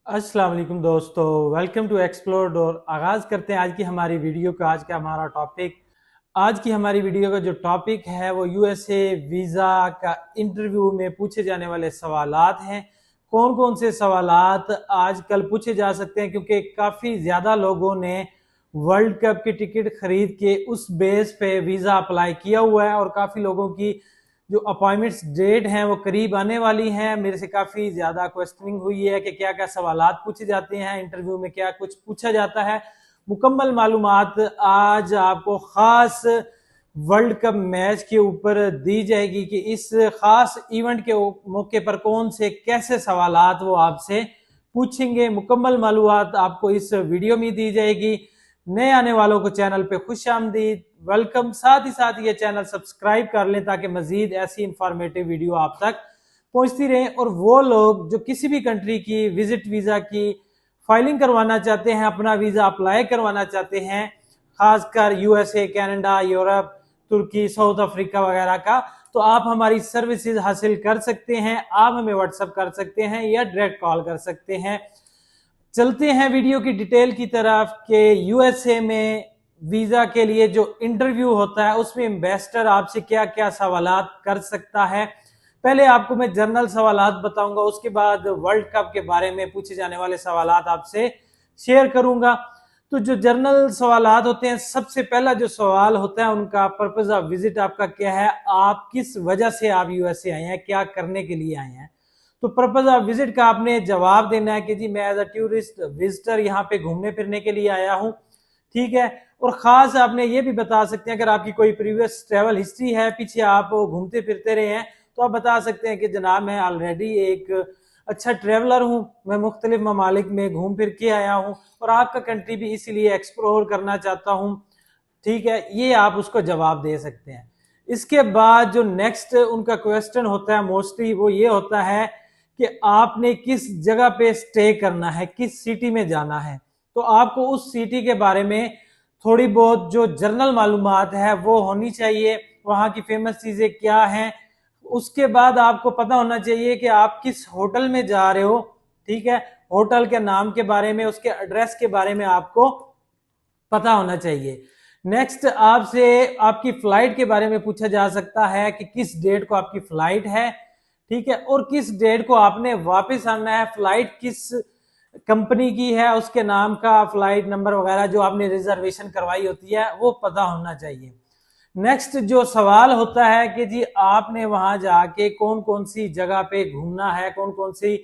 अस्सलाम वालेकुम दोस्तों, वेलकम टू एक्सप्लोर डोर। आगाज़ करते हैं आज की हमारी वीडियो का। आज की हमारी वीडियो का जो टॉपिक है वो यूएसए वीज़ा का इंटरव्यू में पूछे जाने वाले सवालात हैं। कौन कौन से सवालात आजकल पूछे जा सकते हैं, क्योंकि काफ़ी ज़्यादा लोगों ने वर्ल्ड कप की टिकट खरीद के उस बेस पे वीज़ा अप्लाई किया हुआ है और काफ़ी लोगों की जो अपॉइंटमेंट्स डेट हैं वो करीब आने वाली हैं। मेरे से काफ़ी ज़्यादा क्वेश्चनिंग हुई है कि क्या क्या सवालात पूछे जाते हैं इंटरव्यू में, क्या कुछ पूछा जाता है। मुकम्मल मालूमात आज आपको ख़ास वर्ल्ड कप मैच के ऊपर दी जाएगी कि इस खास इवेंट के मौके पर कौन से कैसे सवालात वो आपसे पूछेंगे। मुकम्मल मालूमात आपको इस वीडियो में दी जाएगी। नए आने वालों को चैनल पे खुश आमदीद, वेलकम। साथ ही साथ ये चैनल सब्सक्राइब कर लें ताकि मजीद ऐसी इंफॉर्मेटिव वीडियो आप तक पहुंचती रहे। और वो लोग जो किसी भी कंट्री की विजिट वीज़ा की फाइलिंग करवाना चाहते हैं, अपना वीज़ा अप्लाई करवाना चाहते हैं, खासकर यूएसए, कनाडा, यूरोप, तुर्की, साउथ अफ्रीका वगैरह का, तो आप हमारी सर्विसेज हासिल कर सकते हैं। आप हमें व्हाट्सअप कर सकते हैं या डायरेक्ट कॉल कर सकते हैं। चलते हैं वीडियो की डिटेल की तरफ कि यूएसए में वीजा के लिए जो इंटरव्यू होता है उसमें इन्वेस्टर आपसे क्या क्या सवालात कर सकता है। पहले आपको मैं जनरल सवालात बताऊंगा, उसके बाद वर्ल्ड कप के बारे में पूछे जाने वाले सवालात आपसे शेयर करूंगा। तो जो जनरल सवालात होते हैं, सबसे पहला जो सवाल होता है उनका पर्पज ऑफ विजिट आपका क्या है, आप किस वजह से आप यूएसए आए हैं, क्या करने के लिए आए हैं। तो पर्पज ऑफ विजिट का आपने जवाब देना है कि जी मैं एज अ टूरिस्ट विजिटर यहाँ पे घूमने फिरने के लिए आया हूँ, ठीक है। और खास आपने ये भी बता सकते हैं, अगर आपकी कोई प्रीवियस ट्रैवल हिस्ट्री है, पीछे आप घूमते फिरते रहे हैं, तो आप बता सकते हैं कि जनाब मैं ऑलरेडी एक अच्छा ट्रेवलर हूँ, मैं मुख्तलिफ ममालिक में घूम फिर के आया हूँ और आपका कंट्री भी इसीलिए एक्सप्लोर करना चाहता हूँ, ठीक है। ये आप उसको जवाब दे सकते हैं। इसके बाद जो नेक्स्ट उनका क्वेश्चन होता है मोस्टली वो ये होता है कि आपने किस जगह पे स्टे करना है, किस सिटी में जाना है। तो आपको उस सिटी के बारे में थोड़ी बहुत जो जनरल मालूमात है वो होनी चाहिए, वहां की फेमस चीजें क्या हैं। उसके बाद आपको पता होना चाहिए कि आप किस होटल में जा रहे हो, ठीक है। होटल के नाम के बारे में, उसके एड्रेस के बारे में आपको पता होना चाहिए। नेक्स्ट आपसे आपकी फ्लाइट के बारे में पूछा जा सकता है कि किस डेट को आपकी फ्लाइट है, ठीक है, और किस डेट को आपने वापस आना है। फ्लाइट किस कंपनी की है, उसके नाम का फ्लाइट नंबर वगैरह जो आपने रिजर्वेशन करवाई होती है वो पता होना चाहिए। नेक्स्ट जो सवाल होता है कि जी आपने वहां जाके कौन कौन सी जगह पे घूमना है, कौन कौन सी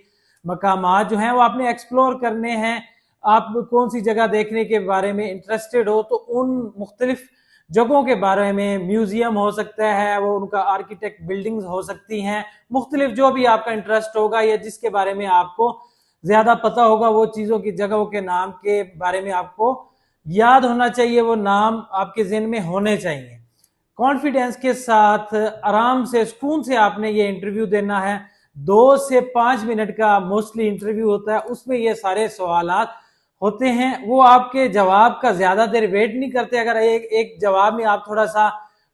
मकामात जो हैं वो आपने एक्सप्लोर करने हैं, आप कौन सी जगह देखने के बारे में इंटरेस्टेड हो, तो उन मुख्तलिफ जगहों के बारे में, म्यूजियम हो सकता है, वो उनका आर्किटेक्ट बिल्डिंग्स हो सकती हैं, मुख्तलिफ जो भी आपका इंटरेस्ट होगा या जिसके बारे में आपको ज्यादा पता होगा, वो चीजों की जगहों के नाम के बारे में आपको याद होना चाहिए, वो नाम आपके ज़हन में होने चाहिए। कॉन्फिडेंस के साथ आराम से सुकून से आपने ये इंटरव्यू देना है। 2 से 5 मिनट का मोस्टली इंटरव्यू होता है, उसमें ये सारे सवालात होते हैं। वो आपके जवाब का ज्यादा देर वेट नहीं करते। अगर एक जवाब में आप थोड़ा सा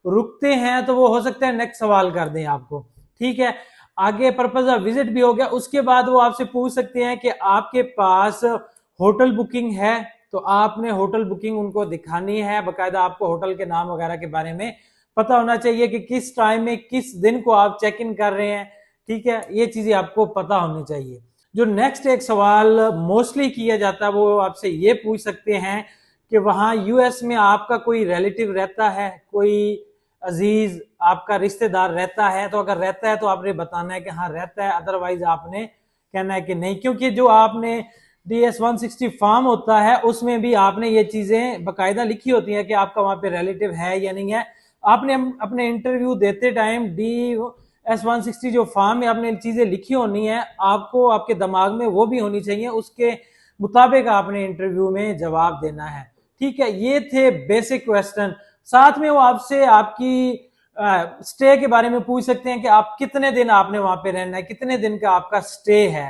रुकते हैं तो वो हो सकता है नेक्स्ट सवाल कर दें आपको, ठीक है। आगे पर्पज ऑफ विजिट भी हो गया। उसके बाद वो आपसे पूछ सकते हैं कि आपके पास होटल बुकिंग है, तो आपने होटल बुकिंग उनको दिखानी है, बकायदा आपको होटल के नाम वगैरह के बारे में पता होना चाहिए कि किस टाइम में किस दिन को आप चेक इन कर रहे हैं, ठीक है। ये चीजें आपको पता होनी चाहिए। जो नेक्स्ट एक सवाल मोस्टली किया जाता है वो आपसे ये पूछ सकते हैं कि वहां यूएस में आपका कोई रिलेटिव रहता है, कोई अजीज आपका रिश्तेदार रहता है, तो अगर रहता है तो आपने बताना है कि हाँ रहता है, अदरवाइज आपने कहना है कि नहीं। क्योंकि जो आपने DS-160 फॉर्म होता है उसमें भी आपने ये चीजें बकायदा लिखी होती हैं कि आपका वहां पे रिलेटिव है या नहीं है। आपने अपने इंटरव्यू देते टाइम DS-160 जो फॉर्म में आपने चीजें लिखी होनी है, आपको आपके दिमाग में वो भी होनी चाहिए, उसके मुताबिक आपने इंटरव्यू में जवाब देना है, ठीक है। ये थे बेसिक क्वेश्चन। साथ में वो आपसे आपकी स्टे के बारे में पूछ सकते हैं कि आप कितने दिन आपने वहां पे रहना है, कितने दिन का आपका स्टे है।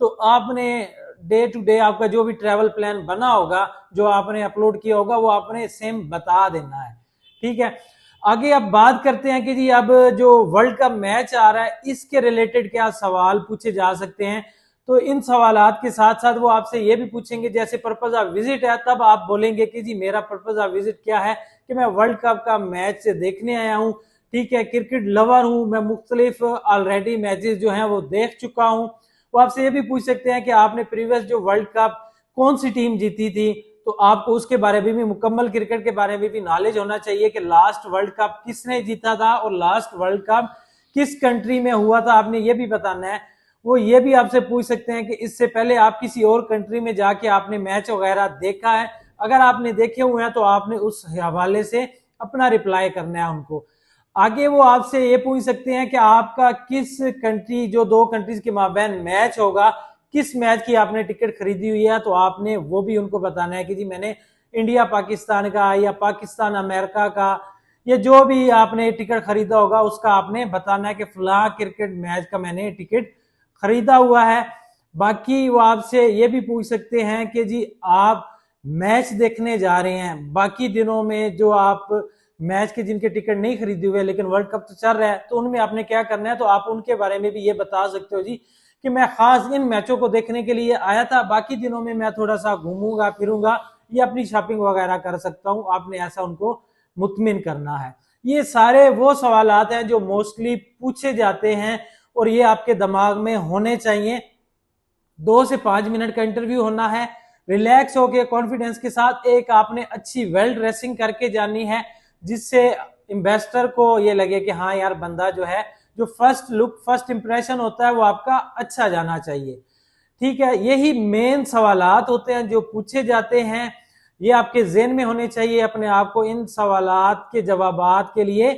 तो आपने डे टू डे आपका जो भी ट्रैवल प्लान बना होगा, जो आपने अपलोड किया होगा, वो आपने सेम बता देना है, ठीक है। आगे अब बात करते हैं कि जी अब जो वर्ल्ड कप मैच आ रहा है इसके रिलेटेड क्या सवाल पूछे जा सकते हैं। तो इन सवालात के साथ साथ वो आपसे ये भी पूछेंगे, जैसे पर्पज ऑफ विजिट है, तब आप बोलेंगे कि जी मेरा पर्पज ऑफ विजिट क्या है, कि मैं वर्ल्ड कप का मैच देखने आया हूँ, ठीक है, क्रिकेट लवर हूँ, मैं मुख्तलिफ ऑलरेडी मैचेस जो हैं वो देख चुका हूँ। वो आपसे ये भी पूछ सकते हैं कि आपने प्रीवियस जो वर्ल्ड कप कौन सी टीम जीती थी, तो आपको उसके बारे में भी, मुकम्मल क्रिकेट के बारे में भी नॉलेज होना चाहिए कि लास्ट वर्ल्ड कप किसने जीता था और लास्ट वर्ल्ड कप किस कंट्री में हुआ था, आपने ये भी बताना है। वो ये भी आपसे पूछ सकते हैं कि इससे पहले आप किसी और कंट्री में जाके आपने मैच वगैरह देखा है, अगर आपने देखे हुए हैं तो आपने उस हवाले से अपना रिप्लाई करना है उनको। आगे वो आपसे ये पूछ सकते हैं कि आपका किस कंट्री, जो दो कंट्रीज के माबैन मैच होगा, किस मैच की आपने टिकट खरीदी हुई है, तो आपने वो भी उनको बताना है कि जी मैंने इंडिया पाकिस्तान का या पाकिस्तान अमेरिका का, या जो भी आपने टिकट खरीदा होगा उसका आपने बताना है कि फला क्रिकेट मैच का मैंने टिकट खरीदा हुआ है। बाकी वो आपसे ये भी पूछ सकते हैं कि जी आप मैच देखने जा रहे हैं, बाकी दिनों में जो आप मैच के जिनके टिकट नहीं खरीदे हुए लेकिन वर्ल्ड कप तो चल रहा है, तो उनमें आपने क्या करना है, तो आप उनके बारे में भी ये बता सकते हो जी कि मैं खास इन मैचों को देखने के लिए आया था, बाकी दिनों में मैं थोड़ा सा घूमूंगा फिरूंगा या अपनी शॉपिंग वगैरह कर सकता हूं। आपने ऐसा उनको मुतमिन करना है। ये सारे वो सवालात हैं जो मोस्टली पूछे जाते हैं और ये आपके दिमाग में होने चाहिए। 2 से 5 मिनट का इंटरव्यू होना है, रिलैक्स होके कॉन्फिडेंस के साथ, एक आपने अच्छी वेल ड्रेसिंग करके जानी है जिससे इन्वेस्टर को ये लगे कि हाँ यार बंदा जो है, जो फर्स्ट लुक फर्स्ट इंप्रेशन होता है वो आपका अच्छा जाना चाहिए। ठीक है, यही मेन सवालात होते हैं जो पूछे जाते हैं, ये आपके ज़हन में होने चाहिए। अपने आप को इन सवालात के जवाबात के लिए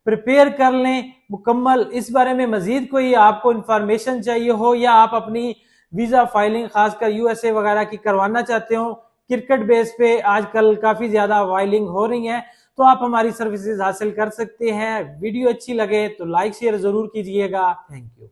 प्रिपेयर कर लें मुकम्मल। इस बारे में मजीद कोई आपको इंफॉर्मेशन चाहिए हो या आप अपनी वीजा फाइलिंग खासकर यूएसए वगैरह की करवाना चाहते हो, क्रिकेट बेस पे आजकल काफी ज्यादा फाइलिंग हो रही है, तो आप हमारी सर्विसेज हासिल कर सकते हैं। वीडियो अच्छी लगे तो लाइक शेयर जरूर कीजिएगा। Thank you.